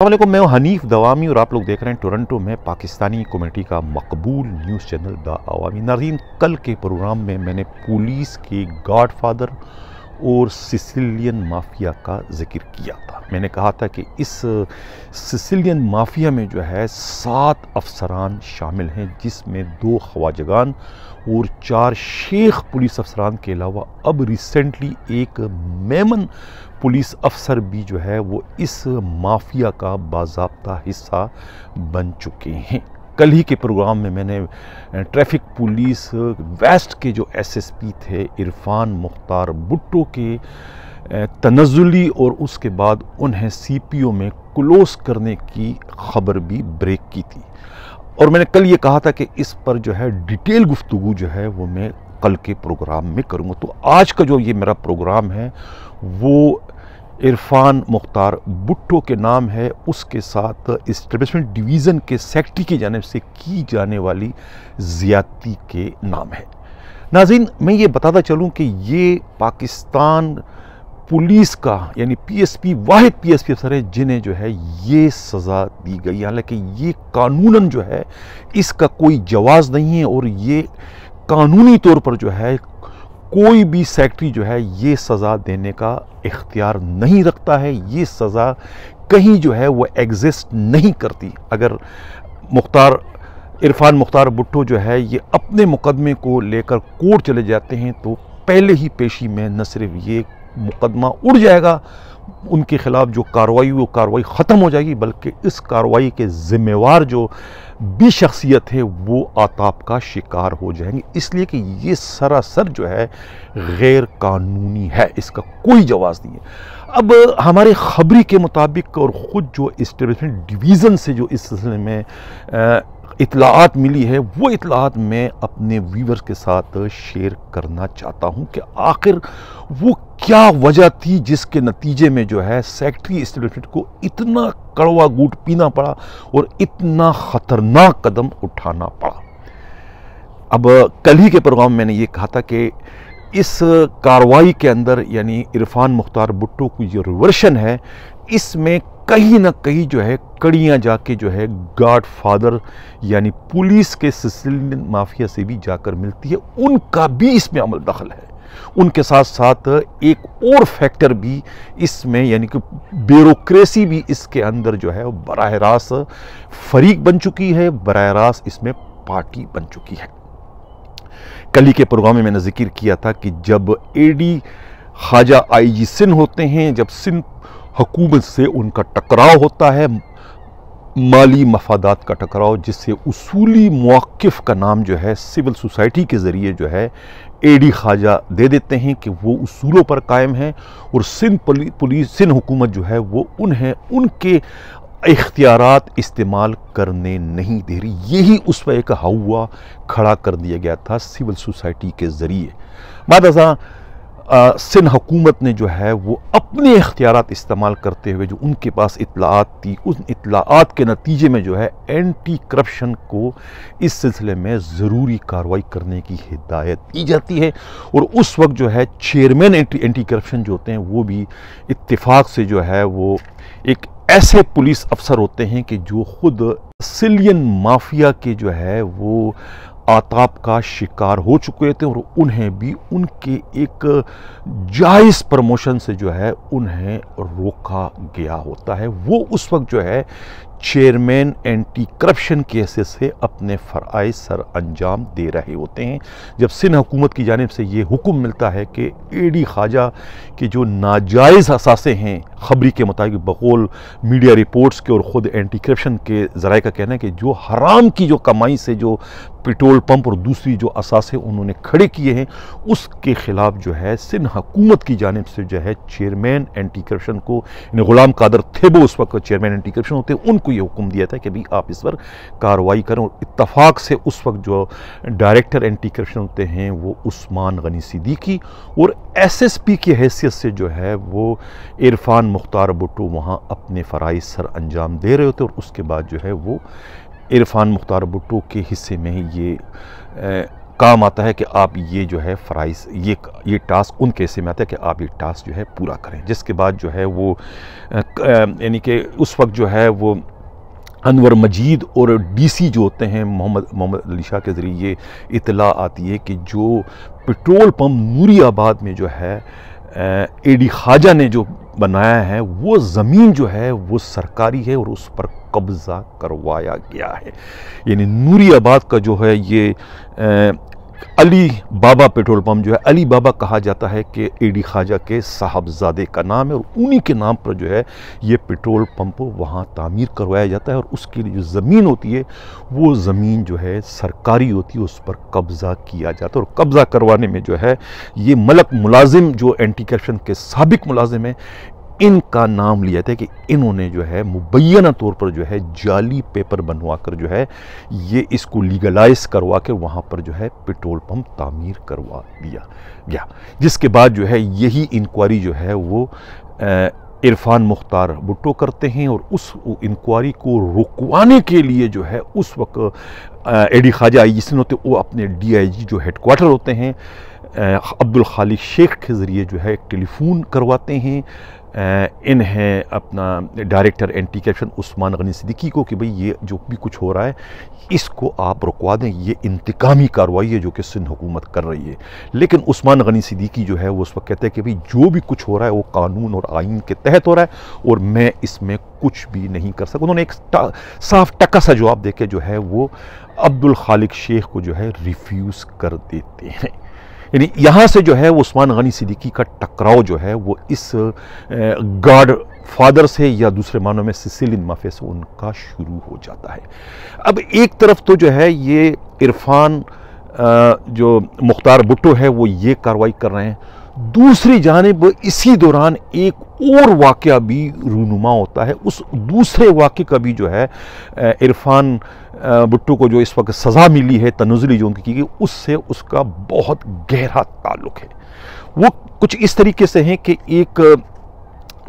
अस्सलामुअलैकुम, मैं हूं हनीफ दवामी और आप लोग देख रहे हैं टोरंटो में पाकिस्तानी कम्युनिटी का मकबूल न्यूज़ चैनल द अवामी। नाज़रीन, कल के प्रोग्राम में मैंने पुलिस के गॉडफादर और सिसिलियन माफिया का जिक्र किया था। मैंने कहा था कि इस सिसिलियन माफिया में जो है 7 अफसरान शामिल हैं, जिसमें 2 ख्वाजगान और 4 शेख पुलिस अफसरान के अलावा अब रिसेंटली एक मेमन पुलिस अफसर भी जो है वो इस माफिया का बाज़ाब्ता हिस्सा बन चुके हैं। कल ही के प्रोग्राम में मैंने ट्रैफिक पुलिस वेस्ट के जो एसएसपी थे इरफान मुख्तार भुट्टो के तनज़ुली और उसके बाद उन्हें सीपीओ में क्लोज करने की खबर भी ब्रेक की थी, और मैंने कल ये कहा था कि इस पर जो है डिटेल गुफ्तगू जो है वो मैं कल के प्रोग्राम में करूँगा। तो आज का जो ये मेरा प्रोग्राम है वो इरफान मुख्तार भुट्टो के नाम है, उसके साथ इस्टेब्लिशमेंट डिवीज़न के सेक्रेटरी की जानिब से की जाने वाली ज़्यादती के नाम है। नाज़रीन, मैं ये बताता चलूँ कि ये पाकिस्तान पुलिस का यानी पीएसपी वाहिद पीएसपी अफसर है जिन्हें जो है ये सज़ा दी गई। हालांकि ये कानूनन जो है इसका कोई जवाज़ नहीं है, और ये कानूनी तौर पर जो है कोई भी सेक्रेटरी जो है ये सज़ा देने का इख्तियार नहीं रखता है। ये सज़ा कहीं जो है वो एग्जिस्ट नहीं करती। अगर इरफान मुख्तार भुट्टो जो है ये अपने मुकदमे को लेकर कोर्ट चले जाते हैं तो पहले ही पेशी में न सिर्फ ये मुकदमा उड़ जाएगा, उनके ख़िलाफ़ जो कार्रवाई वो कार्रवाई ख़त्म हो जाएगी, बल्कि इस कार्रवाई के ज़िम्मेवार जो भी शख्सियत है वो आताब का शिकार हो जाएंगे, इसलिए कि ये सरासर जो है गैर कानूनी है, इसका कोई जवाज़ नहीं है। अब हमारे खबरी के मुताबिक और ख़ुद जो इस्टेब्लिशमेंट डिवीज़न से जो इस सिलसिले में इत्तलाआत मिली है वो इत्तलाआत मैं अपने व्यूवर्स के साथ शेयर करना चाहता हूं कि आखिर वो क्या वजह थी जिसके नतीजे में जो है सेक्रेटरी इस्टेब्लिशमेंट को इतना कड़वा घूंट पीना पड़ा और इतना ख़तरनाक कदम उठाना पड़ा। अब कल ही के प्रोग्राम में मैंने ये कहा था कि इस कार्रवाई के अंदर यानी इरफान मुख्तार भुट्टो की जो रिवर्शन है इसमें कहीं ना कहीं जो है कड़ियाँ जाके जो है गॉड फादर यानी पुलिस के सिसिलियन माफिया से भी जाकर मिलती है, उनका भी इसमें अमल दखल है। उनके साथ साथ एक और फैक्टर भी इसमें यानी कि ब्यूरोक्रेसी भी इसके अंदर जो है बराह रास्त फरीक बन चुकी है, बराह रास्त इसमें पार्टी बन चुकी है। कल ही के प्रोग्राम में मैंने जिक्र किया था कि जब एडी ख्वाजा आईजी सिंध होते हैं, जब सिंध हुकूमत से उनका टकराव होता है, माली मफादात का टकराव, जिससे उसूली मौक़िफ़ का नाम जो है सिविल सोसाइटी के ज़रिए जो है एडी ख्वाजा दे देते हैं कि वो उसूलों पर कायम है, और सिंध हुकूमत जो है वो उन्हें उनके इख्तियारात इस्तेमाल करने नहीं दे रही। यही उस पर एक हवा खड़ा कर दिया गया था सिविल सोसाइटी के ज़रिए। बाद सिंध हुकूमत ने जो है वो अपने इख्तियारात इस्तेमाल करते हुए जो उनके पास इत्तलाआत थी, उन इत्तलाआत के नतीजे में जो है एंटी करप्शन को इस सिलसिले में ज़रूरी कार्रवाई करने की हिदायत दी जाती है, और उस वक्त जो है चेयरमैन एंटी करप्शन जो होते हैं वो भी इत्तेफाक से जो है वो एक ऐसे पुलिस अफसर होते हैं कि जो खुद सिसिलियन माफिया के जो है वो आताब का शिकार हो चुके थे, और उन्हें भी उनके एक जायज़ प्रमोशन से जो है उन्हें रोका गया होता है। वो उस वक्त जो है चेयरमैन एंटी करप्शन के हैसियत से अपने फ़राइज़ सर अंजाम दे रहे होते हैं। जब सिंध हुकूमत की जानिब से ये हुक्म मिलता है कि एडी ख्वाजा के जो नाजायज़ असासे हैं, खबरी के मुताबिक बकौल मीडिया रिपोर्ट्स के और ख़ुद एंटी करप्शन के ज़राए का कहना है कि जो हराम की जो कमाई से जो पेट्रोल पंप और दूसरी जो असासे उन्होंने खड़े किए हैं उसके ख़िलाफ़ जो है सिंध हुकूमत की जानिब से जो है चेयरमैन एंटी करप्शन को, गुलाम कादर थेबो उस वक्त चेयरमैन एंटी करप्शन होते हैं, उनको ये हुक्म दिया था कि भाई आप इस पर कार्रवाई करें। और इत्तफाक से उस वक्त जो डायरेक्टर एंटी करप्शन होते हैं वो उस्मान गनी सिद्दीकी, और एसएसपी की हैसियत से जो है वो इरफान मुख्तार भुट्टो वहाँ अपने फ़राइज़ सर अंजाम दे रहे होते, और उसके बाद जो है वो इरफान मुख्तार भुट्टो के हिस्से में ये काम आता है कि आप ये जो है फ़राइज़ ये टास्क उन केस में आता है कि आप ये टास्क जो है पूरा करें। जिसके बाद जो है वो यानी कि उस वक्त जो है वो अनवर मजीद और डीसी जो होते हैं मोहम्मद अली शाह के ज़रिए ये इतला आती है कि जो पेट्रोल पंप नूरियाबाद में जो है एडी ख्वाजा ने जो बनाया है वो ज़मीन जो है वो सरकारी है और उस पर कब्ज़ा करवाया गया है। यानी नूरियाबाद का जो है ये अली बाबा पेट्रोल पंप जो है, अली बाबा कहा जाता है कि एडी ख्वाजा के साहबजादे का नाम है और उन्हीं के नाम पर जो है ये पेट्रोल पंप वहाँ तामीर करवाया जाता है और उसकी जो ज़मीन होती है वो ज़मीन जो है सरकारी होती है, उस पर कब्ज़ा किया जाता है। और कब्ज़ा करवाने में जो है ये मलक मुलाजिम जो एंटी करप्शन के साबिक मुलाजिम है, इनका नाम लिया था कि इन्होंने जो है मुबैना तौर पर जो है जाली पेपर बनवा कर जो है ये इसको लीगलाइज करवा कर वहाँ पर जो है पेट्रोल पंप तामीर करवा दिया गया। जिसके बाद जो है यही इंक्वायरी जो है वो इरफान मुख्तार भुट्टो करते हैं और उस इंक्वायरी को रुकवाने के लिए जो है उस वक्त एडी ख्वाजा आईजी होते वो अपने DIG जो हेडक्वार्टर होते हैं अब्दुल खालिक शेख के ज़रिए जो है टेलीफोन करवाते हैं इन्हें अपना director anti corruption Usman Gani Siddiqui को कि भाई ये जो भी कुछ हो रहा है इसको आप रुकवा दें, ये इंतकामी कार्रवाई है जो कि सिंध हुकूमत कर रही है। लेकिन उस्मान गनी सिद्दीकी जो है वो उस वक्त कहते हैं कि भाई जो भी कुछ हो रहा है वो कानून और आइन के तहत हो रहा है और मैं इसमें कुछ भी नहीं कर सकता। उन्होंने एक साफ टका सा जवाब देके जो है वो अब्दुल खालिक शेख को जो है रिफ्यूज़ कर देते हैं। यानी यहाँ से जो है उस्मान गनी सिद्दीकी का टकराव जो है वो इस गॉड फादर से या दूसरे मानों में सिसिलियन माफिया से उनका शुरू हो जाता है। अब एक तरफ तो जो है ये इरफान जो मुख्तार भुट्टो है वो ये कार्रवाई कर रहे हैं, दूसरी जानिब इसी दौरान एक और वाक़या भी रूनुमा होता है। उस दूसरे वाक़े का भी जो है इरफान भुट्टो को जो इस वक्त सज़ा मिली है तनज़ुली जो उनकी की गई उससे उसका बहुत गहरा ताल्लुक़ है। वो कुछ इस तरीके से हैं कि एक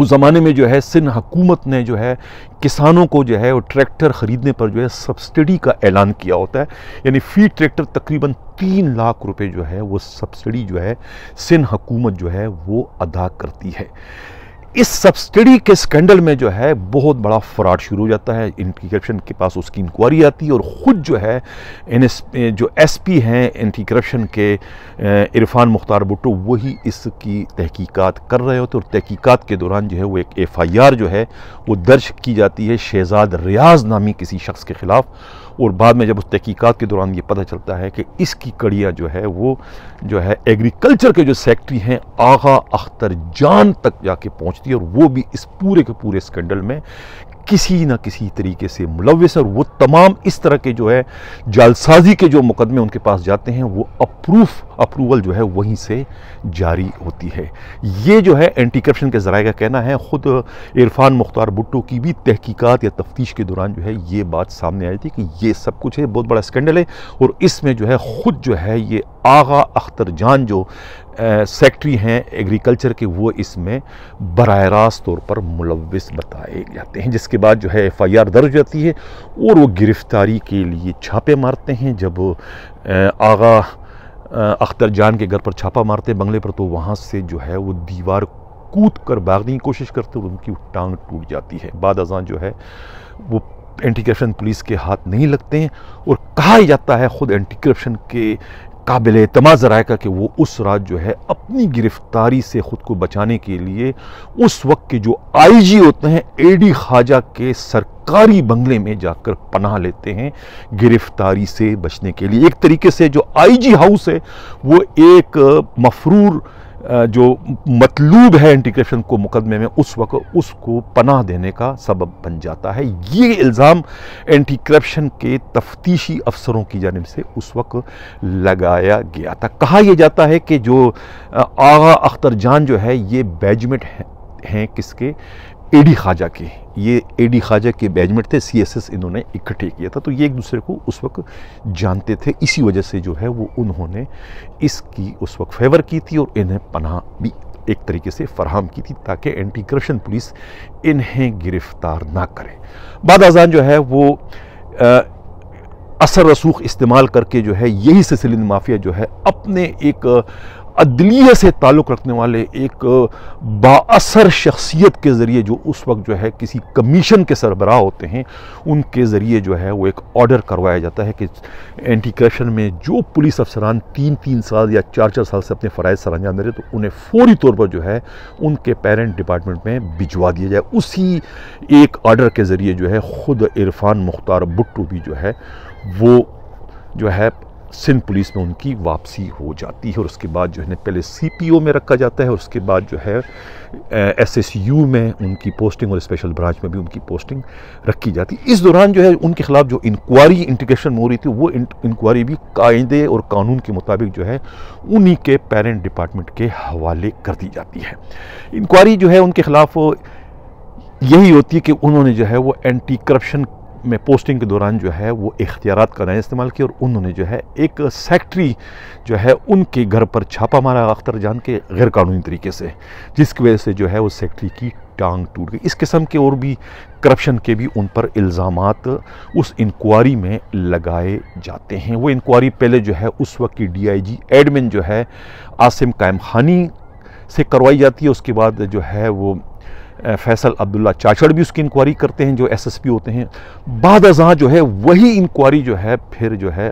उस ज़माने में जो है सिंध हुकूमत ने जो है किसानों को जो है वो ट्रैक्टर ख़रीदने पर जो है सब्सिडी का ऐलान किया होता है। यानी फ़ी ट्रैक्टर तकरीबन 3 लाख रुपए जो है वो सब्सिडी जो है सिंध हुकूमत जो है वो अदा करती है। इस सब्सिडी के स्कैंडल में जो है बहुत बड़ा फ्रॉड शुरू हो जाता है। एंटी करप्शन के पास उसकी इंक्वायरी आती है और ख़ुद जो है जो SP हैं एंटी करप्शन के इरफान मुख्तार भुट्टो वही इसकी तहकीकात कर रहे होते और तहकीकात के दौरान जो है वो एक FIR जो है वो दर्ज की जाती है शहजाद रियाज नामी किसी शख्स के ख़िलाफ़। और बाद में जब उस तहकीकात के दौरान ये पता चलता है कि इसकी कड़ियाँ जो है वो जो है एग्रीकल्चर के जो सेक्रेटरी हैं आगा अख्तर जान तक जाके पहुँचती है और वो भी इस पूरे के पूरे स्कैंडल में किसी न किसी तरीके से मुलव्वस है। और वो तमाम इस तरह के जो है जालसाजी के जो मुकदमे उनके पास जाते हैं वो अप्रूवल जो है वहीं से जारी होती है। ये जो है एंटी करप्शन के ज़राए का कहना है। ख़ुद इरफान मुख्तार भुट्टो की भी तहकीकात या तफ्तीश के दौरान जो है ये बात सामने आई थी कि ये सब कुछ है, बहुत बड़ा स्कैंडल है और इसमें जो है ख़ुद जो है ये आगा अख्तर जान जो सेक्रेटरी हैं एग्रीकल्चर के वो इसमें बराह रास्त तौर पर मुलव्विस बताए जाते हैं। जिसके बाद जो है FIR दर्ज हो जाती है और वो गिरफ्तारी के लिए छापे मारते हैं। जब आगा अख्तर जान के घर पर छापा मारते हैं बंगले पर तो वहाँ से जो है वो दीवार कूद कर भागने की कोशिश करते और उनकी टांग टूट जाती है। बाद अज़ान जो है वो एंटी करप्शन पुलिस के हाथ नहीं लगते हैं और कहा जाता है ख़ुद एंटी करप्शन के काबिल एतमाद ज़राए कि वो उस रात जो है अपनी गिरफ्तारी से ख़ुद को बचाने के लिए उस वक्त के जो IG होते हैं एडी ख्वाजा के सरकारी बंगले में जाकर पनाह लेते हैं गिरफ्तारी से बचने के लिए। एक तरीके से जो IG हाउस है वो एक मफरूर जो मतलूब है एंटी करप्शन को मुकदमे में उस वक्त उसको पनाह देने का सबब बन जाता है। ये इल्ज़ाम एंटी करप्शन के तफ्तीशी अफसरों की जानिब से उस वक्त लगाया गया था। कहा यह जाता है कि जो आगा अख्तर जान जो है ये बैचमेट हैं किसके, एडी ख्वाजा के। ये एडी ख्वाजा के बैचमेट थे, CSS इन्होंने इकट्ठे किया था तो ये एक दूसरे को उस वक्त जानते थे। इसी वजह से जो है वो उन्होंने इसकी उस वक्त फेवर की थी और इन्हें पनाह भी एक तरीके से फराहम की थी ताकि एंटी करप्शन पुलिस इन्हें गिरफ्तार ना करे। बाद अज़ान जो है वो असर रसूख इस्तेमाल करके जो है यही सिसिलियन माफिया जो है अपने एक अदलिया से ताल्लुक़ रखने वाले एक बाअसर शख्सियत के ज़रिए जो उस वक्त जो है किसी कमीशन के सरबराह होते हैं, उनके ज़रिए जो है वो एक ऑर्डर करवाया जाता है कि एंटी करप्शन में जो पुलिस अफसरान 3-3 साल या 4-4 साल से अपने फ़राइज़ सर अंजाम दे रहे तो उन्हें फौरी तौर पर जो है उनके पेरेंट डिपार्टमेंट में भिजवा दिया जाए। उसी एक ऑर्डर के ज़रिए जो है ख़ुद इरफान मुख्तार भुट्टो भी जो है वो जो है सिंध पुलिस में उनकी वापसी हो जाती है और उसके बाद जो है पहले CPO में रखा जाता है और उसके बाद जो है SSU में उनकी पोस्टिंग और स्पेशल ब्रांच में भी उनकी पोस्टिंग रखी जाती है। इस दौरान जो है उनके खिलाफ जो इंक्वायरी इंटीग्रेशन में हो रही थी वो इंक्वायरी भी कायदे और कानून के मुताबिक जो है उन्हीं के पेरेंट डिपार्टमेंट के हवाले कर दी जाती है। इंक्वायरी जो है उनके खिलाफ यही होती है कि उन्होंने जो है वो एंटी करप्शन में पोस्टिंग के दौरान जो है वो इख्तियारात का नया इस्तेमाल किया और उन्होंने जो है एक सेक्रेटरी जो है उनके घर पर छापा मारा अख्तर जान के गैर कानूनी तरीके से, जिसकी वजह से जो है वो सेक्रेटरी की टांग टूट गई। इस किस्म के और भी करप्शन के भी उन पर इल्ज़ामात उस इंक्वायरी में लगाए जाते हैं। वो इंक्वायरी पहले जो है उस वक्त की DIG एडमिन जो है आसिम कायम खानी से करवाई जाती है। उसके बाद जो है वो फैसल अब्दुल्ला चाचड़ भी उसकी इंक्वायरी करते हैं जो SSP होते हैं। बाद अज़ां जो है वही इंक्वायरी जो है फिर जो है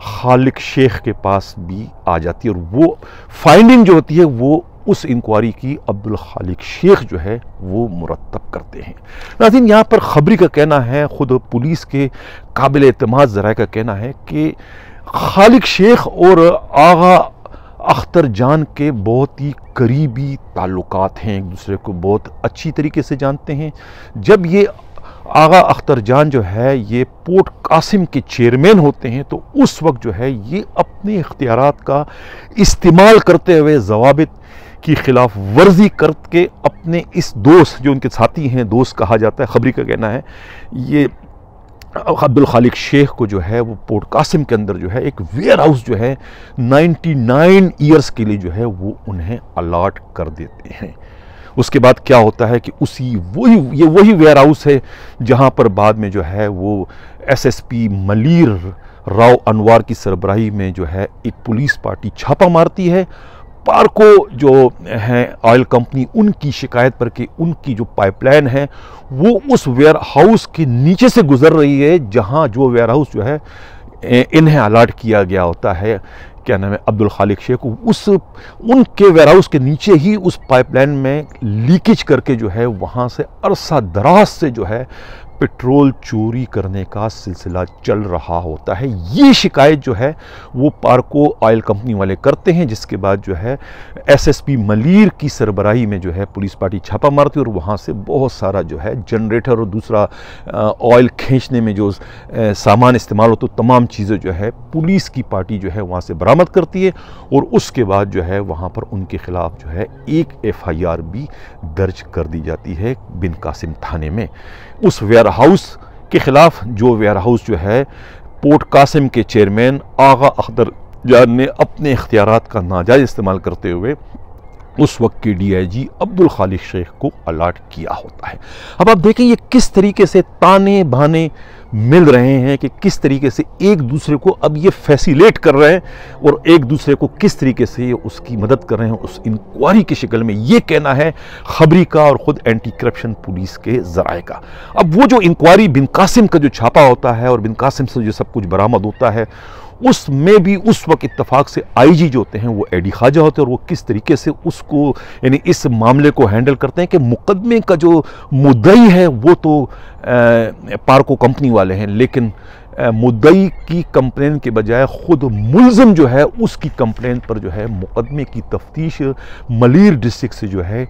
खालिक शेख के पास भी आ जाती है और वो फाइंडिंग जो होती है वो उस इंक्वायरी की अब्दुल खालिक शेख जो है वो मुरतब करते हैं। नाज़रीन, यहाँ पर खबरी का कहना है, ख़ुद पुलिस के काबिल एतमाद ज़राए का कहना है कि खालिक शेख और आगा अख्तर जान के बहुत ही करीबी ताल्लुकात हैं, एक दूसरे को बहुत अच्छी तरीके से जानते हैं। जब ये आगा अख्तर जान जो है ये पोर्ट कासिम के चेयरमैन होते हैं तो उस वक्त जो है ये अपने इख्तियारात का इस्तेमाल करते हुए ज़वाबित की खिलाफ वर्जी करके अपने इस दोस्त जो उनके साथी हैं, दोस्त कहा जाता है, खबरी का कहना है, ये अब्दुल खालिक शेख को जो है वो पोर्ट कासिम के अंदर जो है एक वेयर हाउस जो है 99 ईयर्स के लिए जो है वो उन्हें अलॉट कर देते हैं। उसके बाद क्या होता है कि वही वेयर हाउस है जहां पर बाद में जो है वो SSP मलीर राव अनवार की सरबराही में जो है एक पुलिस पार्टी छापा मारती है। पार्को जो है ऑयल कंपनी, उनकी शिकायत पर कि उनकी जो पाइपलाइन है वो उस वेयर हाउस के नीचे से गुजर रही है जहां जो वेयर हाउस जो है इन्हें अलॉट किया गया होता है, क्या नाम है, अब्दुल खालिक शेख को, उनके वेयर हाउस के नीचे ही उस पाइपलाइन में लीकेज करके जो है वहाँ से अरसा दराज से जो है पेट्रोल चोरी करने का सिलसिला चल रहा होता है। ये शिकायत जो है वो पार्को ऑयल कंपनी वाले करते हैं, जिसके बाद जो है SSP मलीर की सरबराही में जो है पुलिस पार्टी छापा मारती है और वहाँ से बहुत सारा जो है जनरेटर और दूसरा ऑयल खींचने में जो सामान इस्तेमाल होता है तमाम चीज़ें जो है पुलिस की पार्टी जो है वहाँ से बरामद करती है और उसके बाद जो है वहाँ पर उनके ख़िलाफ़ जो है एक FIR भी दर्ज कर दी जाती है बिन कासिम थाने में। उस वेयर हाउस के ख़िलाफ़ जो वेयर हाउस जो है पोर्ट कासिम के चेयरमैन आगा अख्तर जान ने अपने इख्तियारात का नाजायज़ इस्तेमाल करते हुए उस वक्त के DIG अब्दुल खालिक शेख को अलॉट किया होता है। अब आप देखें ये किस तरीके से ताने बाने मिल रहे हैं कि किस तरीके से एक दूसरे को अब ये फैसिलेट कर रहे हैं और एक दूसरे को किस तरीके से उसकी मदद कर रहे हैं उस इंक्वायरी की शक्ल में। ये कहना है खबरी का और ख़ुद एंटी करप्शन पुलिस के ज़राए का। अब वो जो इंक्वायरी बिन कासिम का जो छापा होता है और बिन कासिम से जो सब कुछ बरामद होता है उसमें भी उस वक्त इत्तफाक से IG जो होते हैं वो एडी ख्वाजा होते हैं और वो किस तरीके से उसको यानी इस मामले को हैंडल करते हैं कि मुकदमे का जो मुद्दई है वो तो पार्को कंपनी वाले हैं, लेकिन मुद्दई की कंप्लेन के बजाय ख़ुद मुल्ज़िम जो है उसकी कंप्लेन पर जो है मुकदमे की तफ्तीश मलीर डिस्ट्रिक्ट से जो है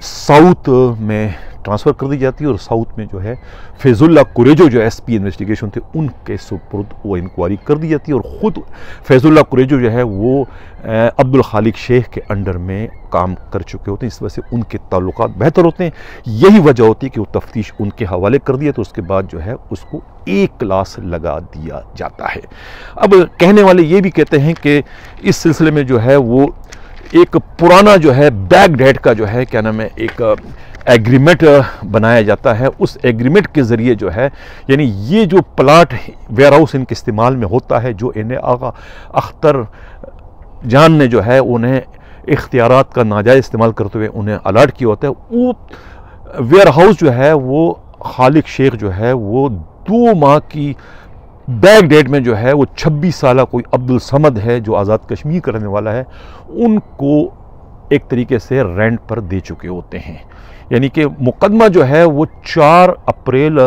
साउथ में ट्रांसफ़र कर दी जाती है और साउथ में जो है फैज़ुल्ला कुरेजो जो SP इन्वेस्टिगेशन थे उनके सुपुर्द वो इंक्वायरी कर दी जाती है और ख़ुद फैज़ुल्ला कुरेजो जो है वो अब्दुल खालिक शेख के अंडर में काम कर चुके होते हैं, इस वजह से उनके ताल्लुकात बेहतर होते हैं। यही वजह होती है कि वो तफ्तीश उनके हवाले कर दिया तो उसके बाद जो है उसको एक क्लास लगा दिया जाता है। अब कहने वाले ये भी कहते हैं कि इस सिलसिले में जो है वो एक पुराना जो है बैगडेड का जो है क्या नाम है एक एग्रीमेंट बनाया जाता है, उस एग्रीमेंट के ज़रिए जो है, यानी ये जो प्लाट वेयर हाउस इनके इस्तेमाल में होता है, जो इन्हें आगा अख्तर जान ने जो है उन्हें इख्तियारात का नाजायज़ इस्तेमाल करते हुए उन्हें अलर्ट किया होता है, वो वेयर हाउस जो है वो खालिक शेख जो है वो 2 माह की बैक डेट में जो है वो 26 साल कोई अब्दुल समद है जो आज़ाद कश्मीर का रहने वाला है, उनको एक तरीके से रेंट पर दे चुके होते हैं। यानी कि मुकदमा जो है वो 4 अप्रैल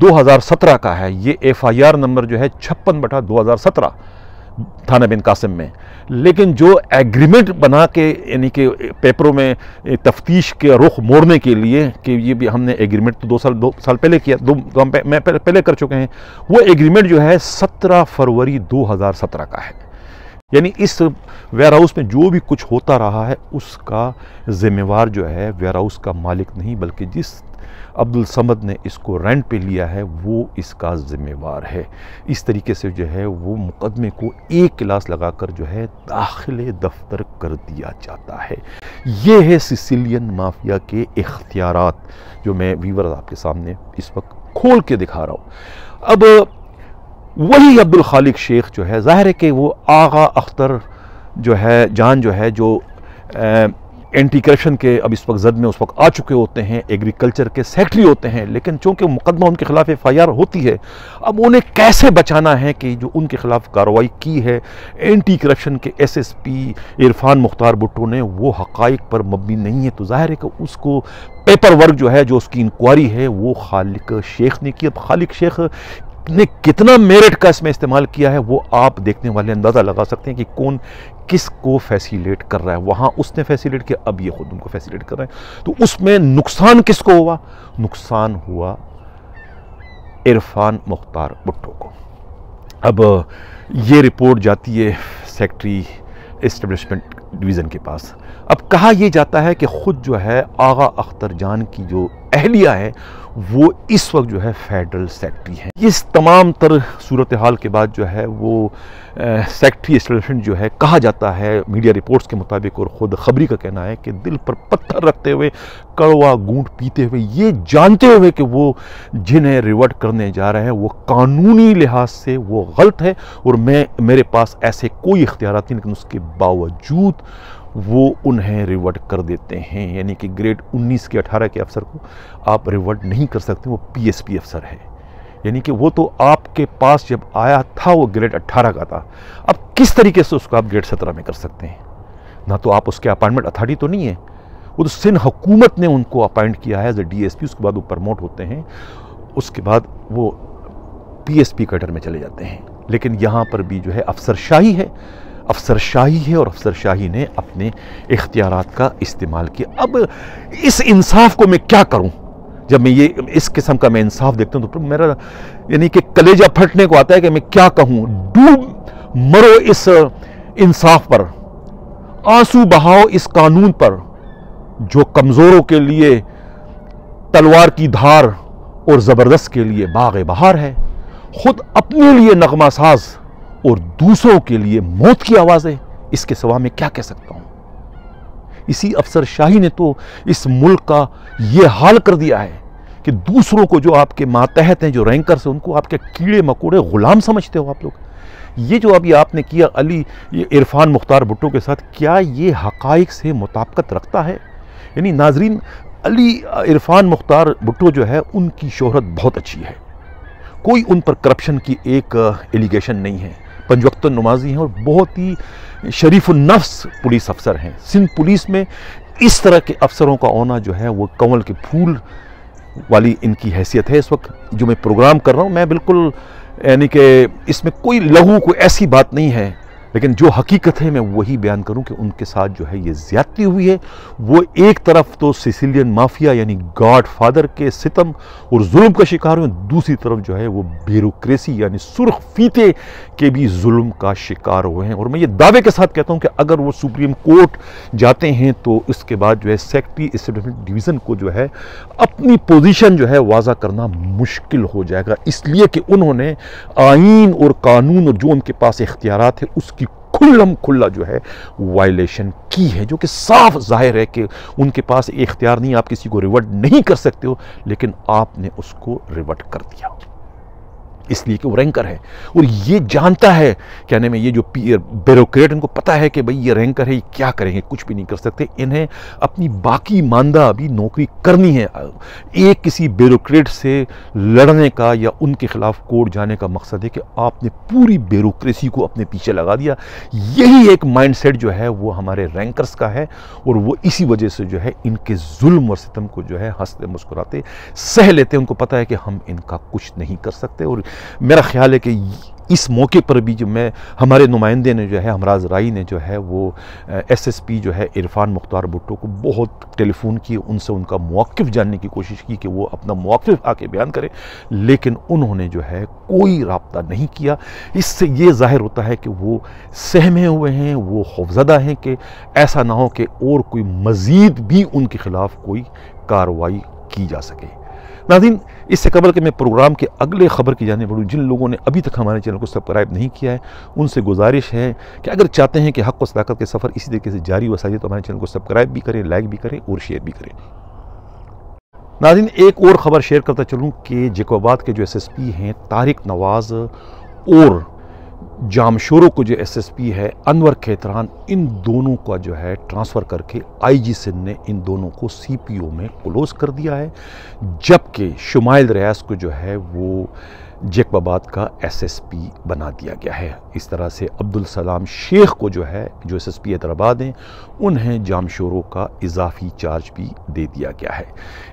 2017 का है। ये FIR नंबर जो है 56/2017 थाना बिन कासिम में। लेकिन जो एग्रीमेंट बना के यानी कि पेपरों में तफ्तीश के रुख मोड़ने के लिए कि ये भी हमने एग्रीमेंट तो 2 साल पहले किया, मैं पहले कर चुके हैं, वो एग्रीमेंट जो है 17 फरवरी 2017 का है। यानी इस वेयर हाउस में जो भी कुछ होता रहा है उसका जिम्मेवार जो है वेयर हाउस का मालिक नहीं, बल्कि जिस अब्दुल समद ने इसको रेंट पे लिया है वो इसका जिम्मेवार है। इस तरीके से जो है वो मुकदमे को एक क्लास लगाकर जो है दाखिले दफ्तर कर दिया जाता है। ये है सिसिलियन माफिया के इख्तियारात जो मैं वीवर आपके सामने इस वक्त खोल के दिखा रहा हूँ। अब वही अब्दुल खालिक शेख जो है, ज़ाहिर है कि वो आगा अख्तर जो है जान जो है जो एंटी करप्शन के अब इस वक्त जद में उस वक्त आ चुके होते हैं, एग्रीकल्चर के सेक्रेटरी होते हैं, लेकिन चूँकि मुकदमा उनके खिलाफ FIR होती है, अब उन्हें कैसे बचाना है कि जो उनके खिलाफ कार्रवाई की है एंटी करप्शन के SSP इरफान मुख्तार भुट्टो ने, वो हक़ाइक़ पर मबनी नहीं है, तो ज़ाहिर है कि उसको पेपर वर्क जो है, जो उसकी इंक्वायरी है वो खालिक शेख ने की। अब खालिक शेख ने कितना मेरिट का इसमें इस्तेमाल किया है वो आप देखने वाले अंदाज़ा लगा सकते हैं कि कौन किसको फैसिलेट कर रहा है। वहाँ उसने फैसिलेट किया, अब ये खुद उनको फैसिलेट कर रहे हैं, तो उसमें नुकसान किसको हुआ? नुकसान हुआ इरफान मुख्तार भुट्टो को। अब ये रिपोर्ट जाती है सेक्रेटरी एस्टेब्लिशमेंट डिवीज़न के पास। अब कहा यह जाता है कि ख़ुद जो है आगा अख्तर जान की जो अहलिया है वो इस वक्त जो है फेडरल सेक्रेटरी हैं। इस तमाम तर सूरत हाल के बाद जो है वो सेक्रेटरी एस्टेब्लिशमेंट जो है, कहा जाता है मीडिया रिपोर्ट्स के मुताबिक और ख़ुद खबरी का कहना है कि दिल पर पत्थर रखते हुए, कड़वा घूंट पीते हुए, ये जानते हुए कि वो जिन्हें रिवर्ट करने जा रहे हैं वो कानूनी लिहाज से वो गलत है और मेरे पास ऐसे कोई इख्तियार नहीं, लेकिन उसके बावजूद वो उन्हें रिवर्ट कर देते हैं। यानी कि ग्रेड 19 के 18 के अफसर को आप रिवर्ट नहीं कर सकते, वो PSP अफसर है। यानी कि वो तो आपके पास जब आया था वो ग्रेड 18 का था, अब किस तरीके से उसको आप ग्रेड 17 में कर सकते हैं? ना तो आप उसके अपॉइंटमेंट अथॉरिटी तो नहीं है, वो तो सिंध हुकूमत ने उनको अपॉइंट किया है एज ए DSP, उसके बाद वो प्रमोट होते हैं, उसके बाद वो PSP कैडर में चले जाते हैं। लेकिन यहाँ पर भी जो है अफसरशाही है, अफसरशाही है और अफसरशाही ने अपने इख्तियारात का इस्तेमाल किया। अब इस इंसाफ को मैं क्या करूं? जब मैं ये इस किस्म का मैं इंसाफ देखता हूं तो मेरा यानी कि कलेजा फटने को आता है कि मैं क्या कहूं। डूब मरो इस इंसाफ पर, आंसू बहाओ इस कानून पर जो कमजोरों के लिए तलवार की धार और जबरदस्त के लिए बाग़ बहार है। खुद अपने लिए नगमा साज और दूसरों के लिए मौत की आवाज़ें, इसके सिवा मैं क्या कह सकता हूं? इसी अफसरशाही ने तो इस मुल्क का ये हाल कर दिया है कि दूसरों को, जो आपके मातहत हैं, जो रैंकर्स हैं, उनको आपके कीड़े मकोड़े गुलाम समझते हो आप लोग। ये जो अभी आपने किया ये इरफान मुख्तार भुट्टो के साथ, क्या ये हक़ाइक़ से मुताबिकत रखता है? यानी नाजरीन, इरफान मुख्तार भुट्टो जो है उनकी शोहरत बहुत अच्छी है, कोई उन पर करप्शन की एक एलिगेशन नहीं है, पंजवक्त नमाजी हैं और बहुत ही शरीफ नफ्स पुलिस अफसर हैं। सिंध पुलिस में इस तरह के अफसरों का होना जो है वो कंवल के फूल वाली इनकी हैसियत है। इस वक्त जो मैं प्रोग्राम कर रहा हूँ, मैं बिल्कुल यानी कि इसमें कोई लघु कोई ऐसी बात नहीं है, लेकिन जो हकीकत है मैं वही बयान करूं कि उनके साथ जो है ये ज़्यादती हुई है। वो एक तरफ तो सिसिलियन माफिया यानी गॉड फादर के सितम और जुल्म का शिकार हुए, दूसरी तरफ जो है वो ब्यूरोक्रेसी यानी सुर्ख फीते के भी जुल्म का शिकार हुए हैं। और मैं ये दावे के साथ कहता हूं कि अगर वो सुप्रीम कोर्ट जाते हैं तो इसके बाद जो है सेक्रेटरी एस्टेब्लिशमेंट डिवीज़न को जो है अपनी पोजीशन जो है वाज़ा करना मुश्किल हो जाएगा, इसलिए कि उन्होंने आईन और कानून और जो उनके पास इख्तियारात है उसकी खुल्लम खुल्ला जो है वायलेशन की है, जो कि साफ जाहिर है कि उनके पास इख्तियार नहीं, आप किसी को रिवर्ट नहीं कर सकते हो, लेकिन आपने उसको रिवर्ट कर दिया इसलिए कि वो रैंकर है। और ये जानता है, क्या नाम है, ये जो ब्यूरोक्रेट, इनको पता है कि भाई ये रैंकर है, ये क्या करेंगे, कुछ भी नहीं कर सकते, इन्हें अपनी बाकी मानदा अभी नौकरी करनी है। एक किसी ब्यूरोक्रेट से लड़ने का या उनके खिलाफ कोर्ट जाने का मकसद है कि आपने पूरी ब्यूरोक्रेसी को अपने पीछे लगा दिया। यही एक माइंडसेट जो है वो हमारे रैंकर्स का है, और वो इसी वजह से जो है इनके जुल्म और सितम को जो है हंसते मुस्कुराते सह लेते हैं। उनको पता है कि हम इनका कुछ नहीं कर सकते। और मेरा ख्याल है कि इस मौके पर भी जो हमारे नुमाइंदे ने जो है, हमराज राई ने जो है वो एसएसपी जो है इरफान मुख्तार भुट्टो को बहुत टेलीफोन किए, उनसे उनका मौक़िफ़ जानने की कोशिश की कि वो अपना मौक़िफ़ आके बयान करें, लेकिन उन्होंने जो है कोई राब्ता नहीं किया। इससे ये ज़ाहिर होता है कि वो सहमे हुए हैं, वो खौफज़दा हैं कि ऐसा ना हो कि और कोई मज़ीद भी उनके ख़िलाफ़ कोई कार्रवाई की जा सके। नाज़रीन, इससे कबल के मैं प्रोग्राम के अगले खबर की जाने बढ़ूँ, जिन लोगों ने अभी तक हमारे चैनल को सब्सक्राइब नहीं किया है उनसे गुजारिश है कि अगर चाहते हैं कि हक़ व सदाकत के सफ़र इसी तरीके से जारी व साझी, तो हमारे चैनल को सब्सक्राइब भी करें, लाइक भी करें और शेयर भी करें। नाज़रीन, एक और ख़बर शेयर करता चलूँ कि जैकोबाद के जो एसएसपी हैं तारिक नवाज़ और जामशोरों को जो एसएसपी है अनवर खेतरान, इन दोनों का जो है ट्रांसफ़र करके आईजी सिंध ने इन दोनों को सीपीओ में क्लोज कर दिया है, जबकि शुमाइल रियाज को जो है वो जैकोबाद का एसएसपी बना दिया गया है। इस तरह से अब्दुल सलाम शेख को जो है, जो एसएसपी हैदराबाद हैं, उन्हें जामशोरों का इजाफी चार्ज भी दे दिया गया है।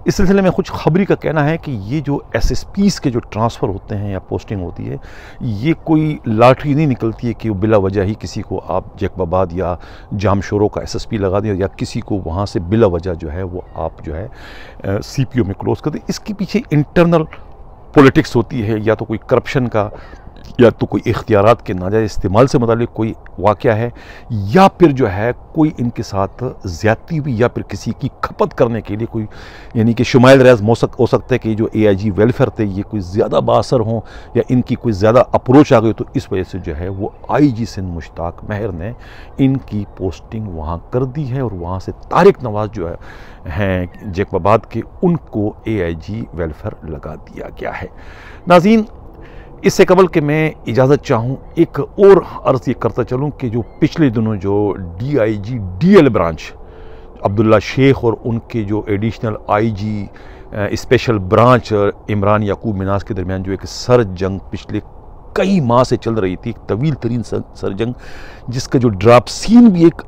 इस सिलसिले में कुछ खबरी का कहना है कि ये जो एसएसपीज़ के जो ट्रांसफ़र होते हैं या पोस्टिंग होती है, ये कोई लॉटरी नहीं निकलती है कि बिला वजह ही किसी को आप जैकोबाद या जामशोरों का एसएसपी लगा दें, या किसी को वहाँ से बिला वजह जो है वो आप जो है सीपीओ में क्लोज कर दें। इसके पीछे इंटरनल पॉलिटिक्स होती है, या तो कोई करप्शन का, या तो कोई इख्तियारात के नाजायज़ इस्तेमाल से मुतालिक कोई वाक़या है, या फिर जो है कोई इनके साथ ज़्यादती हुई, या फिर किसी की खपत करने के लिए कोई, यानी कि शुमाइल रियाज हो सकता है कि जो एआईजी वेलफेयर थे ये कोई ज़्यादा बासर हों, या इनकी कोई ज़्यादा अप्रोच आ गई, तो इस वजह से जो है वो आईजी सिंध मुश्ताक महर ने इनकी पोस्टिंग वहाँ कर दी है, और वहाँ से तारिक नवाज़ जो है हैं जैकोबाद के, उनको एआईजी वेलफेयर लगा दिया गया है। नाज़रीन, इससे कबल के मैं इजाज़त चाहूँ, एक और अर्ज़ ये करता चलूँ कि जो पिछले दिनों जो DIG DL branch Abdullah Sheikh और उनके जो additional IG special branch Imran Yakub Minaj के दरमियान जो एक सर जंग पिछले कई माह से चल रही थी, एक तवील तरीन सर जंग, जिसका जो ड्राप सीन भी एक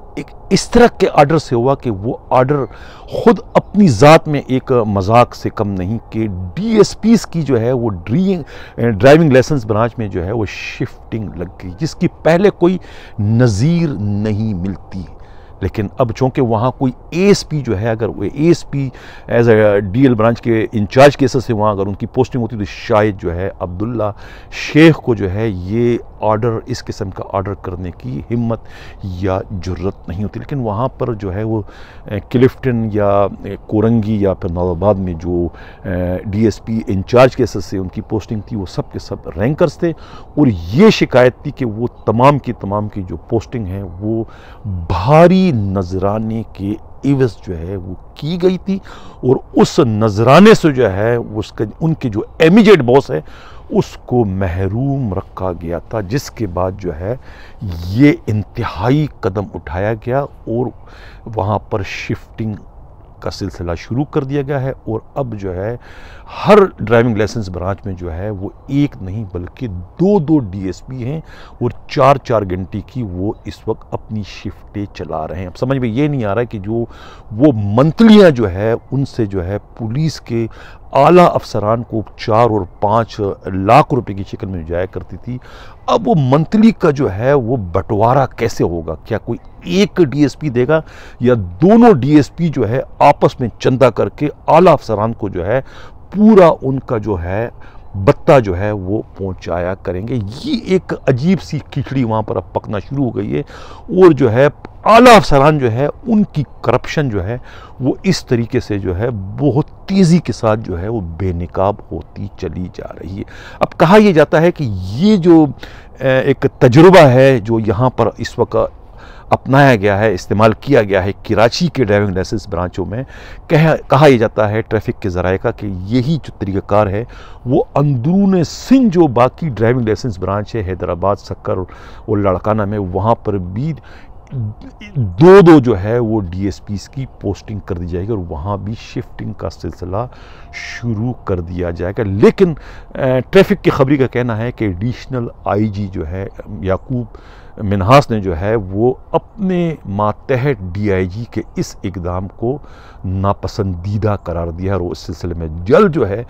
इस तरह के आर्डर से हुआ कि वो आर्डर खुद अपनी ज़ात में एक मजाक से कम नहीं, कि डीएसपीज़ की जो है वो ड्राइविंग लाइसेंस ब्रांच में जो है वो शिफ्टिंग लग गई, जिसकी पहले कोई नज़ीर नहीं मिलती। लेकिन अब चूँकि वहाँ कोई एएसपी जो है, अगर वो ASP as a DL branch के इंचार्ज केसेस से वहाँ अगर उनकी पोस्टिंग होती तो शायद जो है अब्दुल्ला शेख को जो है ये ऑर्डर, इस किस्म का ऑर्डर करने की हिम्मत या जुर्रत नहीं होती। लेकिन वहाँ पर जो है वो क्लिफ्टन या कोरंगी या फिर नवाबाद में जो डीएसपी इंचार्ज केसेस से उनकी पोस्टिंग थी, वो सब के सब रैंकर्स थे, और ये शिकायत थी कि वो तमाम की जो पोस्टिंग है वो भारी नजराने के एवज जो है वो की गई थी, और उस नजराने से जो है उसका उनके जो इमीडिएट बॉस है उसको महरूम रखा गया था, जिसके बाद जो है ये इंतहाई कदम उठाया गया और वहाँ पर शिफ्टिंग का सिलसिला शुरू कर दिया गया है। और अब जो है हर ड्राइविंग लाइसेंस ब्रांच में जो है वो एक नहीं बल्कि दो डीएसपी हैं, और 4 घंटे की वो इस वक्त अपनी शिफ्टें चला रहे हैं। अब समझ में ये नहीं आ रहा है कि जो वो मंथलियाँ जो है उनसे जो है पुलिस के आला अफसरान को 4 और 5 लाख रुपए की शक्ल में जाया करती थी, अब वो मंथली का जो है वो बंटवारा कैसे होगा? क्या कोई एक डीएसपी देगा, या दोनों डीएसपी जो है आपस में चंदा करके आला अफसरान को जो है पूरा उनका जो है बत्ता जो है वो पहुंचाया करेंगे? ये एक अजीब सी खिचड़ी वहाँ पर अब पकना शुरू हो गई है, और जो है आला अफसरान जो है उनकी करप्शन जो है वो इस तरीके से जो है बहुत तेज़ी के साथ जो है वो बेनकाब होती चली जा रही है। अब कहा यह जाता है कि ये जो एक तजुर्बा है जो यहाँ पर इस वक्त अपनाया गया है, इस्तेमाल किया गया है कराची के ड्राइविंग लाइसेंस ब्रांचों में। कहा यह जाता है ट्रैफिक के ज़राए का कि यही जो तरीक़ाकार है वो अंदरून सिंध जो बाकी ड्राइविंग लाइसेंस ब्रांच है हैदराबाद, सक्कर और लाड़काना में, वहाँ पर भी दो जो है वो DSPs की पोस्टिंग कर दी जाएगी और वहाँ भी शिफ्टिंग का सिलसिला शुरू कर दिया जाएगा। लेकिन ट्रैफिक की खबरी का कहना है कि एडिशनल IG जो है याकूब मिन्हास ने जो है वो अपने मातहत DIG के इस इकदाम को नापसंदीदा करार दिया है और उस सिलसिले में जल्द जो है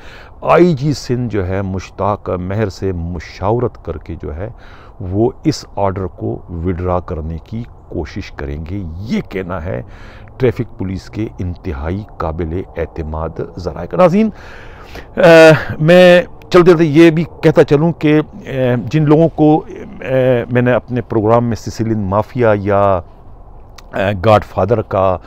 IG सिंध जो है मुश्ताक महर से मुशावरत करके जो है वो इस ऑर्डर को विड्रा करने की कोशिश करेंगे। ये कहना है ट्रैफिक पुलिस के इंतहाई काबिल एतमाद ज़राए का। नाज़रीन, मैं चलते चलते ये भी कहता चलूँ कि जिन लोगों को मैंने अपने प्रोग्राम में सिसिलियन माफिया या गॉड फादर का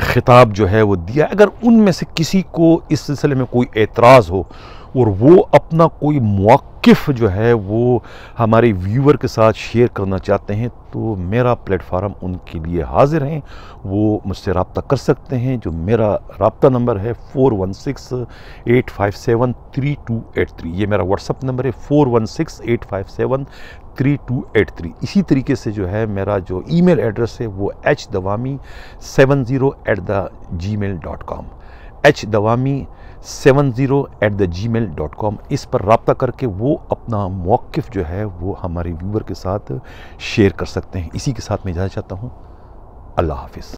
खिताब जो है वो दिया, अगर उनमें से किसी को इस सिलसिले में कोई एतराज़ हो और वो अपना कोई मौक़िफ़ जो है वो हमारे व्यूअर के साथ शेयर करना चाहते हैं तो मेरा प्लेटफार्म उनके लिए हाजिर हैं। वो मुझसे रब्ता कर सकते हैं। जो मेरा रब्ता नंबर है 4168573283। ये मेरा व्हाट्सअप नंबर है 4168573283। इसी तरीके से जो है मेरा जो ईमेल एड्रेस है वो hdawami70@gmail.com hdawami70@gmail.com। इस पर रब्ता करके वो अपना मौक़िफ़ जो है वो हमारे व्यूअर के साथ शेयर कर सकते हैं। इसी के साथ मैं इजाज़त चाहता हूँ। अल्लाह हाफ़िज़।